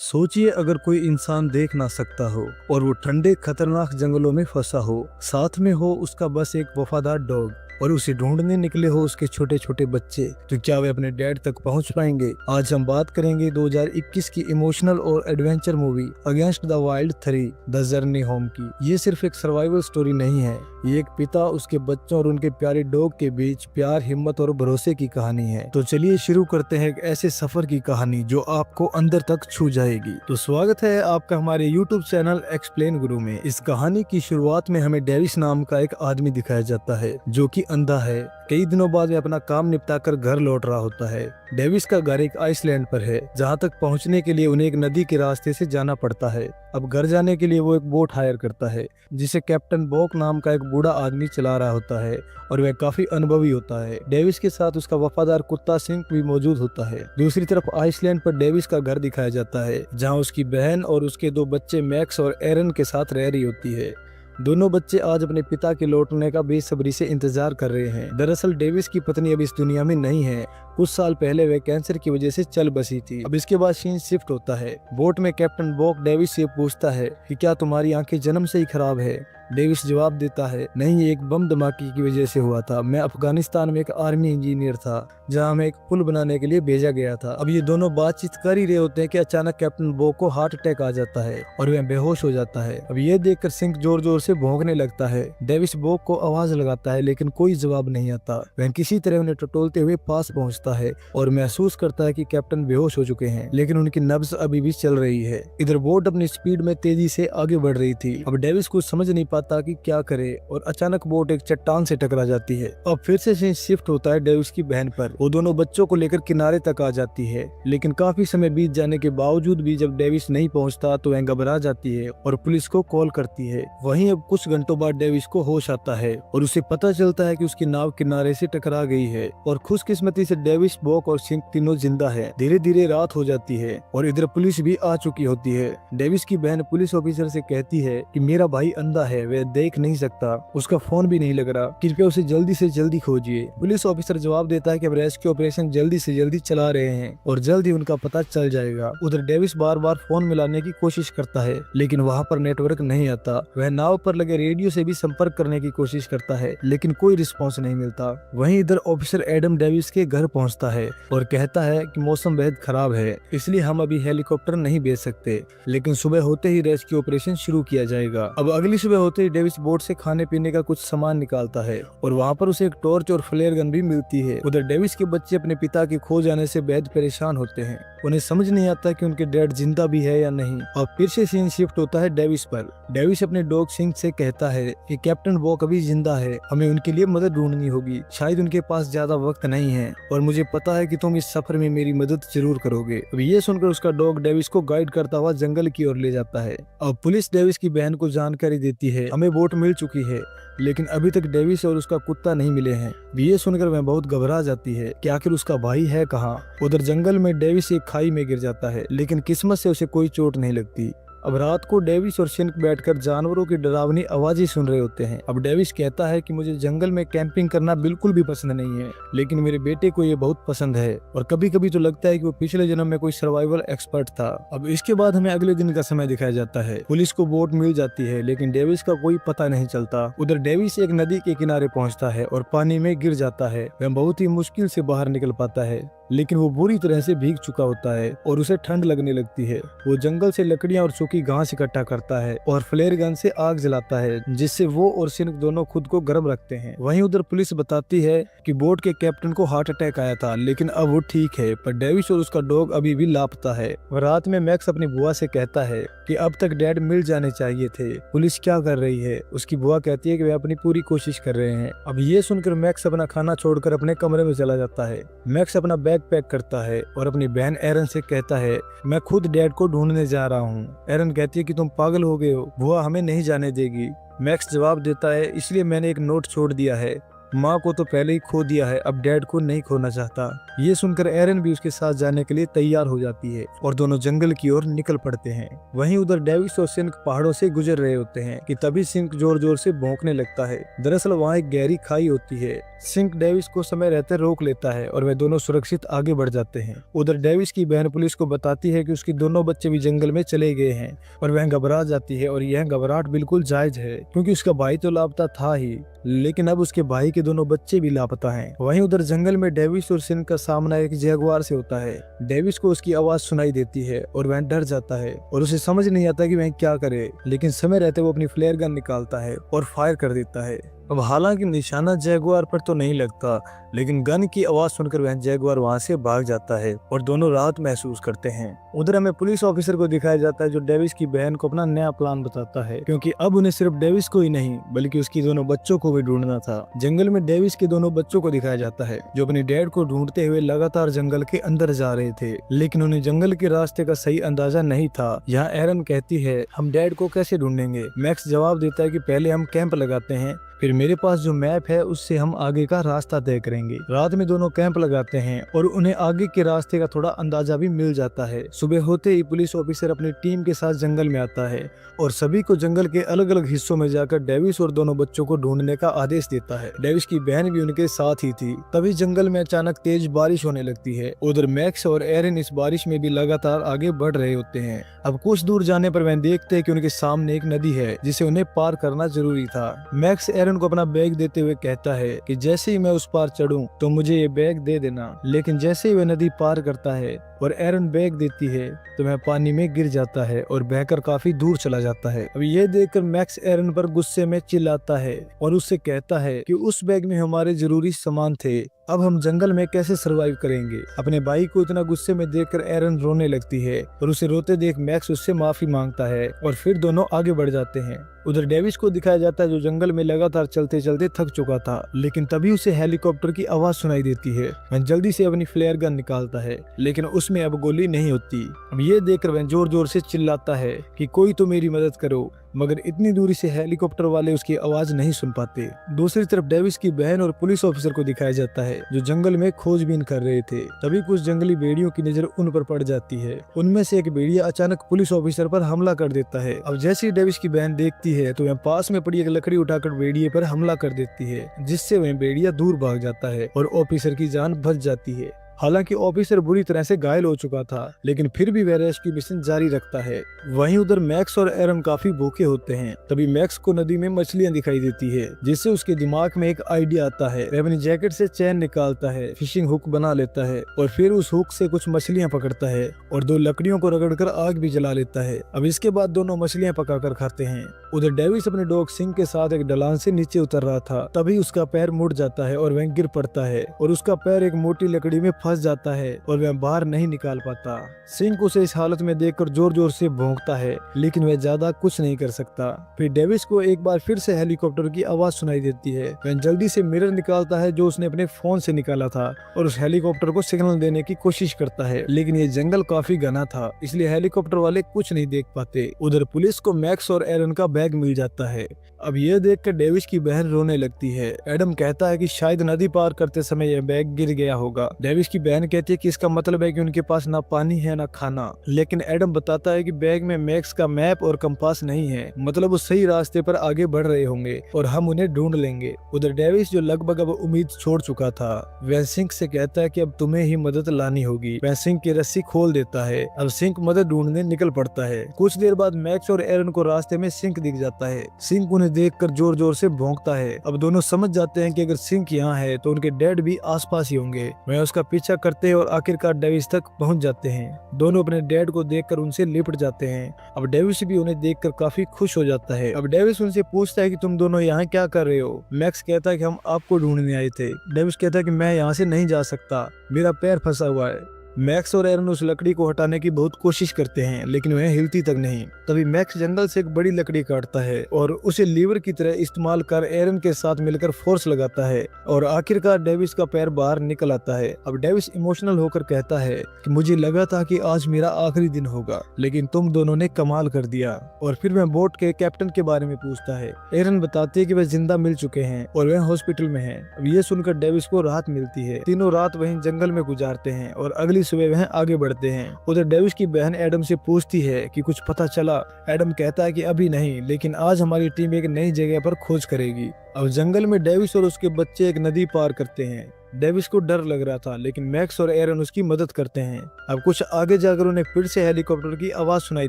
सोचिए अगर कोई इंसान देख ना सकता हो और वो ठंडे खतरनाक जंगलों में फंसा हो, साथ में हो उसका बस एक वफादार डॉग और उसे ढूंढने निकले हो उसके छोटे छोटे बच्चे, तो क्या वे अपने डैड तक पहुंच पाएंगे? आज हम बात करेंगे 2021 की इमोशनल और adventure movie against the wild 3 the journey home की। ये सिर्फ एक सर्वाइवल स्टोरी नहीं है, ये एक पिता, उसके बच्चों और उनके प्यारे डॉग के बीच प्यार, हिम्मत और भरोसे की कहानी है। तो चलिए शुरू करते हैं एक ऐसे सफर की कहानी जो आपको अंदर तक छू जाएगी। तो स्वागत है आपका हमारे YouTube चैनल एक्सप्लेन गुरु में। इस कहानी की शुरुआत में हमें डेविस नाम का एक आदमी दिखाया जाता है जो कि अंधा है। कई दिनों बाद वह अपना काम निपटाकर घर लौट रहा होता है। डेविस का घर एक आइसलैंड पर है, जहां तक पहुंचने के लिए उन्हें एक नदी के रास्ते से जाना पड़ता है। अब घर जाने के लिए वो एक बोट हायर करता है जिसे कैप्टन बॉक नाम का एक बूढ़ा आदमी चला रहा होता है और वह काफी अनुभवी होता है। डेविस के साथ उसका वफादार कुत्ता सिंक भी मौजूद होता है। दूसरी तरफ आइसलैंड पर डेविस का घर दिखाया जाता है, जहां उसकी बहन और उसके 2 बच्चे मैक्स और एरन के साथ रह रही होती है। दोनों बच्चे आज अपने पिता के लौटने का बेसब्री से इंतजार कर रहे हैं। दरअसल डेविस की पत्नी अब इस दुनिया में नहीं है। कुछ साल पहले वे कैंसर की वजह से चल बसी थी। अब इसके बाद सीन शिफ्ट होता है। बोट में कैप्टन बॉक डेविस से पूछता है कि क्या तुम्हारी आंखें जन्म से ही खराब है? डेविस जवाब देता है, नहीं, ये एक बम धमाके की वजह से हुआ था। मैं अफगानिस्तान में एक आर्मी इंजीनियर था, जहां हमें एक पुल बनाने के लिए भेजा गया था। अब ये दोनों बातचीत कर ही रहे होते हैं कि अचानक कैप्टन बॉक को हार्ट अटैक आ जाता है और वह बेहोश हो जाता है। अब ये देखकर सिंक जोर जोर से भौंकने लगता है। डेविस बॉक को आवाज लगाता है लेकिन कोई जवाब नहीं आता। वह किसी तरह उन्हें टटोलते हुए पास पहुंचता है और महसूस करता है कि कैप्टन बेहोश हो चुके हैं, लेकिन उनकी नब्ज अभी भी चल रही है। इधर बोट अपनी स्पीड में तेजी से आगे बढ़ रही थी। अब डेविस कुछ समझ नहीं पाता कि क्या करे और अचानक बोट एक चट्टान से टकरा जाती है। अब फिर से सीन शिफ्ट होता है डेविस की बहन पर। वो दोनों बच्चों को लेकर किनारे तक आ जाती है, लेकिन काफी समय बीत जाने के बावजूद भी जब डेविस नहीं पहुंचता तो वह घबरा जाती है और पुलिस को कॉल करती है। वहीं अब कुछ घंटों बाद डेविस को होश आता है और उसे पता चलता है कि उसकी नाव किनारे से टकरा गई है और खुशकिस्मती से डेविस, बॉक और सिंक तीनों जिंदा है। धीरे धीरे रात हो जाती है और इधर पुलिस भी आ चुकी होती है। डेविस की बहन पुलिस ऑफिसर से कहती है कि मेरा भाई अंधा है, वह देख नहीं सकता, उसका फोन भी नहीं लग रहा, कृपया उसे जल्दी से जल्दी खोजिए। पुलिस ऑफिसर जवाब देता है कि अब रेस्क्यू ऑपरेशन जल्दी से जल्दी चला रहे हैं और जल्द ही उनका पता चल जाएगा। उधर डेविस बार बार फोन मिलाने की कोशिश करता है लेकिन वहाँ पर नेटवर्क नहीं आता। वह नाव पर लगे रेडियो से भी संपर्क करने की कोशिश करता है लेकिन कोई रिस्पॉन्स नहीं मिलता। वहीं इधर ऑफिसर एडम डेविस के घर पहुँचता है और कहता है कि मौसम बेहद खराब है, इसलिए हम अभी हेलीकॉप्टर नहीं भेज सकते, लेकिन सुबह होते ही रेस्क्यू ऑपरेशन शुरू किया जाएगा। अब अगली सुबह होते ही डेविस बोट से खाने पीने का कुछ सामान निकालता है और वहाँ पर उसे एक टॉर्च और फ्लेयर गन भी मिलती है। उधर डेविस के बच्चे अपने पिता के खो जाने से बेहद परेशान होते हैं। उन्हें समझ नहीं आता कि उनके डैड जिंदा भी है या नहीं। और फिर से सीन शिफ्ट होता है डेविस पर। डेविस अपने डॉग सिंक से कहता है कि कैप्टन बॉक अभी जिंदा है, हमें उनके लिए मदद ढूंढनी होगी, शायद उनके पास ज्यादा वक्त नहीं है और मुझे पता है कि तुम इस सफर में मेरी मदद जरूर करोगे। अब ये सुनकर उसका डॉग डेविस को गाइड करता हुआ जंगल की ओर ले जाता है। अब पुलिस डेविस की बहन को जानकारी देती है, हमें बोट मिल चुकी है, लेकिन अभी तक डेविस और उसका कुत्ता नहीं मिले हैं। ये सुनकर वह बहुत घबरा जाती है कि आखिर उसका भाई है कहाँ। उधर जंगल में डेविस एक खाई में गिर जाता है, लेकिन किस्मत से उसे कोई चोट नहीं लगती। अब रात को डेविस और सिंक बैठकर जानवरों की डरावनी आवाजें सुन रहे होते हैं। अब डेविस कहता है कि मुझे जंगल में कैंपिंग करना बिल्कुल भी पसंद नहीं है, लेकिन मेरे बेटे को ये बहुत पसंद है और कभी कभी तो लगता है कि वो पिछले जन्म में कोई सर्वाइवल एक्सपर्ट था। अब इसके बाद हमें अगले दिन का समय दिखाया जाता है। पुलिस को बोट मिल जाती है लेकिन डेविस का कोई पता नहीं चलता। उधर डेविस एक नदी के किनारे पहुंचता है और पानी में गिर जाता है। वह बहुत ही मुश्किल से बाहर निकल पाता है, लेकिन वो बुरी तरह से भीग चुका होता है और उसे ठंड लगने लगती है। वो जंगल से लकड़ियां और सूखी घास इकट्ठा करता है और फ्लेयर गन से आग जलाता है, जिससे वो और सिंक दोनों खुद को गर्म रखते हैं। वहीं उधर पुलिस बताती है कि बोट के कैप्टन को हार्ट अटैक आया था, लेकिन अब वो ठीक है, पर डेविस और उसका डॉग अभी भी लापता है। रात में मैक्स अपनी बुआ से कहता है कि अब तक डैड मिल जाने चाहिए थे, पुलिस क्या कर रही है? उसकी बुआ कहती है कि वे अपनी पूरी कोशिश कर रहे हैं। अब ये सुनकर मैक्स अपना खाना छोड़कर अपने कमरे में चला जाता है। मैक्स अपना बैग पैक करता है और अपनी बहन एरन से कहता है, मैं खुद डैड को ढूंढने जा रहा हूँ। एरन कहती है कि तुम पागल हो गए हो, बुआ हमें नहीं जाने देगी। मैक्स जवाब देता है, इसलिए मैंने एक नोट छोड़ दिया है, माँ को तो पहले ही खो दिया है, अब डैड को नहीं खोना चाहता। ये सुनकर एरन भी उसके साथ जाने के लिए तैयार हो जाती है और दोनों जंगल की ओर निकल पड़ते हैं। वहीं उधर डेविस और सिंक पहाड़ों से गुजर रहे होते हैं कि तभी सिंक जोर जोर से भौंकने लगता है। दरअसल वहाँ एक गहरी खाई होती है। सिंक डेविस को समय रहते रोक लेता है और वे दोनों सुरक्षित आगे बढ़ जाते हैं। उधर डेविस की बहन पुलिस को बताती है कि उसके दोनों बच्चे भी जंगल में चले गए हैं और वह घबरा जाती है और यह घबराहट बिल्कुल जायज है क्योंकि उसका भाई तो लापता था ही, लेकिन अब उसके भाई के दोनों बच्चे भी लापता हैं। वहीं उधर जंगल में डेविस और सिंक का सामना एक जगुआर से होता है। डेविस को उसकी आवाज सुनाई देती है और वह डर जाता है और उसे समझ नहीं आता कि वह क्या करे, लेकिन समय रहते वो अपनी फ्लेयर गन निकालता है और फायर कर देता है। अब हालांकि निशाना जगुआर पर तो नहीं लगता, लेकिन गन की आवाज सुनकर वह जगुआर वहां से भाग जाता है और दोनों राहत महसूस करते हैं। उधर हमें पुलिस ऑफिसर को दिखाया जाता है जो डेविस की बहन को अपना नया प्लान बताता है, क्योंकि अब उन्हें सिर्फ डेविस को ही नहीं बल्कि उसकी दोनों बच्चों को भी ढूंढना था। जंगल में डेविस के दोनों बच्चों को दिखाया जाता है जो अपने डैड को ढूंढते हुए लगातार जंगल के अंदर जा रहे थे, लेकिन उन्हें जंगल के रास्ते का सही अंदाजा नहीं था। यहाँ एरन कहती है, हम डैड को कैसे ढूंढेंगे? मैक्स जवाब देता है कि पहले हम कैंप लगाते हैं, फिर मेरे पास जो मैप है उससे हम आगे का रास्ता तय करेंगे। रात में दोनों कैंप लगाते हैं और उन्हें आगे के रास्ते का थोड़ा अंदाजा भी मिल जाता है। सुबह होते ही पुलिस ऑफिसर अपनी टीम के साथ जंगल में आता है और सभी को जंगल के अलग अलग हिस्सों में जाकर डेविस और दोनों बच्चों को ढूंढने का आदेश देता है। डेविस की बहन भी उनके साथ ही थी। तभी जंगल में अचानक तेज बारिश होने लगती है। उधर मैक्स और एरन इस बारिश में भी लगातार आगे बढ़ रहे होते हैं। अब कुछ दूर जाने पर वह देखते हैं कि उनके सामने एक नदी है जिसे उन्हें पार करना जरूरी था। मैक्स एरन को अपना बैग देते हुए कहता है कि जैसे ही मैं उस पार चढ़ूं तो मुझे ये बैग दे देना, लेकिन जैसे ही वह नदी पार करता है और एरन बैग देती है तो वह पानी में गिर जाता है और बहकर काफी दूर चला जाता है। अब ये देखकर मैक्स एरन पर गुस्से में चिल्लाता है और उससे कहता है कि उस बैग में हमारे जरूरी सामान थे, अब हम जंगल में कैसे सरवाइव करेंगे। अपने भाई को इतना गुस्से में देखकर एरन रोने लगती है और उसे रोते देख मैक्स उससे माफी मांगता है और फिर दोनों आगे बढ़ जाते हैं। उधर डेविस को दिखाया जाता है जो जंगल में लगातार चलते चलते थक चुका था, लेकिन तभी उसे हेलीकॉप्टर की आवाज सुनाई देती है। वह जल्दी से अपनी फ्लेयर गन निकालता है, लेकिन उसमें अब गोली नहीं होती। अब ये देखकर वह जोर जोर से चिल्लाता है कि कोई तो मेरी मदद करो, मगर इतनी दूरी से हेलीकॉप्टर वाले उसकी आवाज नहीं सुन पाते। दूसरी तरफ डेविस की बहन और पुलिस ऑफिसर को दिखाया जाता है जो जंगल में खोजबीन कर रहे थे। तभी कुछ जंगली भेड़ियों की नजर उन पर पड़ जाती है। उनमें से एक भेड़िया अचानक पुलिस ऑफिसर पर हमला कर देता है। अब जैसे ही डेविस की बहन देखती है तो वह पास में पड़ी एक लकड़ी उठाकर भेड़िए पर हमला कर देती है, जिससे वह भेड़िया दूर भाग जाता है और ऑफिसर की जान बच जाती है। हालांकि ऑफिसर बुरी तरह से घायल हो चुका था, लेकिन फिर भी वह रेस्क्यू मिशन जारी रखता है। वहीं उधर मैक्स और एरन काफी भूखे होते हैं। तभी मैक्स को नदी में मछलियां दिखाई देती है, जिससे उसके दिमाग में एक आइडिया आता है। वह अपनी जैकेट से चैन निकालता है, फिशिंग हुक बना लेता है और फिर उस हुक से कुछ मछलियां पकड़ता है और 2 लकड़ियों को रगड़कर आग भी जला लेता है। अब इसके बाद दोनों मछलियां पकाकर खाते हैं। उधर डेविस अपने डॉग सिंह के साथ एक ढलान से नीचे उतर रहा था, तभी उसका पैर मुड़ जाता है और वह गिर पड़ता है और उसका पैर एक मोटी लकड़ी में फंस जाता है और वह बाहर नहीं निकाल पाता। सिंह उसे इस हालत में देखकर जोर जोर से भौंकता है, लेकिन वह ज्यादा कुछ नहीं कर सकता। फिर डेविस को एक बार फिर से हेलीकॉप्टर की आवाज सुनाई देती है। वह जल्दी से मिरर निकालता है जो उसने अपने फोन से निकाला था और उस हेलीकॉप्टर को सिग्नल देने की कोशिश करता है, लेकिन ये जंगल काफी घना था, इसलिए हेलीकॉप्टर वाले कुछ नहीं देख पाते। उधर पुलिस को मैक्स और एरन का बैग मिल जाता है। अब यह देखकर डेविस की बहन रोने लगती है। एडम कहता है कि शायद नदी पार करते समय यह बैग गिर गया होगा। डेविस की बहन कहती है कि इसका मतलब है कि उनके पास ना पानी है ना खाना, लेकिन एडम बताता है कि बैग में मैक्स का मैप और कंपास नहीं है, मतलब वो सही रास्ते पर आगे बढ़ रहे होंगे और हम उन्हें ढूंढ लेंगे। उधर डेविस जो लगभग अब उम्मीद छोड़ चुका था, वह सिंह से कहता है कि अब तुम्हें ही मदद लानी होगी। वह सिंह की रस्सी खोल देता है। अब सिंह मदद ढूंढने निकल पड़ता है। कुछ देर बाद मैक्स और एरन को रास्ते में सिंह दिख जाता है। सिंह उन्हें देखकर जोर जोर से भौंकता है। अब दोनों समझ जाते हैं कि अगर सिंह यहाँ है तो उनके डैड भी आसपास ही होंगे। वह उसका पीछा करते हैं और आखिरकार डेविस तक पहुंच जाते हैं। दोनों अपने डैड को देखकर उनसे लिपट जाते हैं। अब डेविस भी उन्हें देखकर काफी खुश हो जाता है। अब डेविस उनसे पूछता है कि तुम दोनों यहाँ क्या कर रहे हो। मैक्स कहता है कि हम आपको ढूंढने आए थे। डेविस कहता है कि मैं यहाँ से नहीं जा सकता, मेरा पैर फंसा हुआ है। मैक्स और एरन उस लकड़ी को हटाने की बहुत कोशिश करते हैं लेकिन वह हिलती तक नहीं। तभी मैक्स जंगल से एक बड़ी लकड़ी काटता है और उसे लीवर की तरह इस्तेमाल कर एरन के साथ मिलकर फोर्स लगाता है और आखिरकार डेविस का पैर बाहर निकल आता है। अब डेविस इमोशनल होकर कहता है कि मुझे लगा था कि आज मेरा आखिरी दिन होगा लेकिन तुम दोनों ने कमाल कर दिया। और फिर वह बोट के कैप्टन के बारे में पूछता है। एरन बताती है कि वह जिंदा मिल चुके हैं और वह हॉस्पिटल में हैं। अब ये सुनकर डेविस को राहत मिलती है। तीनों रात वहीं जंगल में गुजारते हैं और अगली सुबह वह आगे बढ़ते हैं। उधर डेविस की बहन एडम से पूछती है कि कुछ पता चला। एडम कहता है कि अभी नहीं, लेकिन आज हमारी टीम एक नई जगह पर खोज करेगी। अब जंगल में डेविस और उसके बच्चे एक नदी पार करते हैं। डेविस को डर लग रहा था लेकिन मैक्स और एरन उसकी मदद करते हैं। अब कुछ आगे जाकर उन्हें फिर से हेलीकॉप्टर की आवाज सुनाई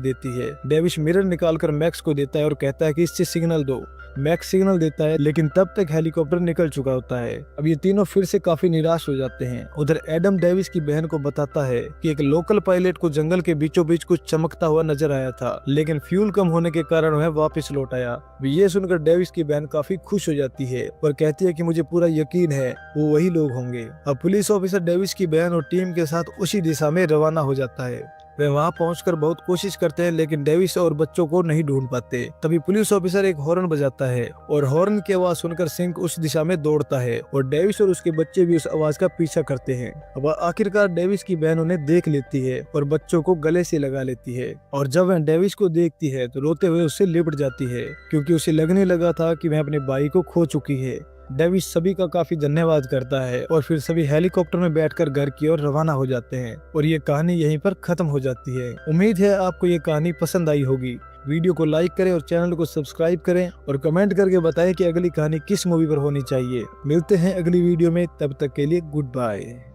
देती है। डेविस मिरर निकालकर मैक्स को देता है और कहता है कि इससे सिग्नल दो। मैक्स सिग्नल देता है लेकिन तब तक हेलीकॉप्टर निकल चुका होता है। अब ये तीनों फिर से काफी निराश हो जाते हैं। उधर एडम डेविस की बहन को बताता है कि एक लोकल पायलट को जंगल के बीचों बीच कुछ चमकता हुआ नजर आया था लेकिन फ्यूल कम होने के कारण वह वापस लौट आया। ये सुनकर डेविस की बहन काफी खुश हो जाती है और कहती है कि मुझे पूरा यकीन है वो वही लोग होंगे। अब पुलिस ऑफिसर डेविस की बहन और टीम के साथ उसी दिशा में रवाना हो जाता है। वे वहां पहुंचकर बहुत कोशिश करते हैं लेकिन डेविस और बच्चों को नहीं ढूंढ पाते। तभी पुलिस ऑफिसर एक हॉर्न बजाता है और हॉर्न की आवाज सुनकर सिंक उस दिशा में दौड़ता है और डेविस और उसके बच्चे भी उस आवाज का पीछा करते हैं। अब आखिरकार डेविस की बहन उन्हें देख लेती है और बच्चों को गले से लगा लेती है और जब वह डेविस को देखती है तो रोते हुए उससे लिपट जाती है क्योंकि उसे लगने लगा था कि वह अपने भाई को खो चुकी है। डेविस सभी का काफी धन्यवाद करता है और फिर सभी हेलीकॉप्टर में बैठकर घर की ओर रवाना हो जाते हैं और ये कहानी यहीं पर खत्म हो जाती है। उम्मीद है आपको ये कहानी पसंद आई होगी। वीडियो को लाइक करें और चैनल को सब्सक्राइब करें और कमेंट करके बताएं कि अगली कहानी किस मूवी पर होनी चाहिए। मिलते हैं अगली वीडियो में, तब तक के लिए गुड बाय।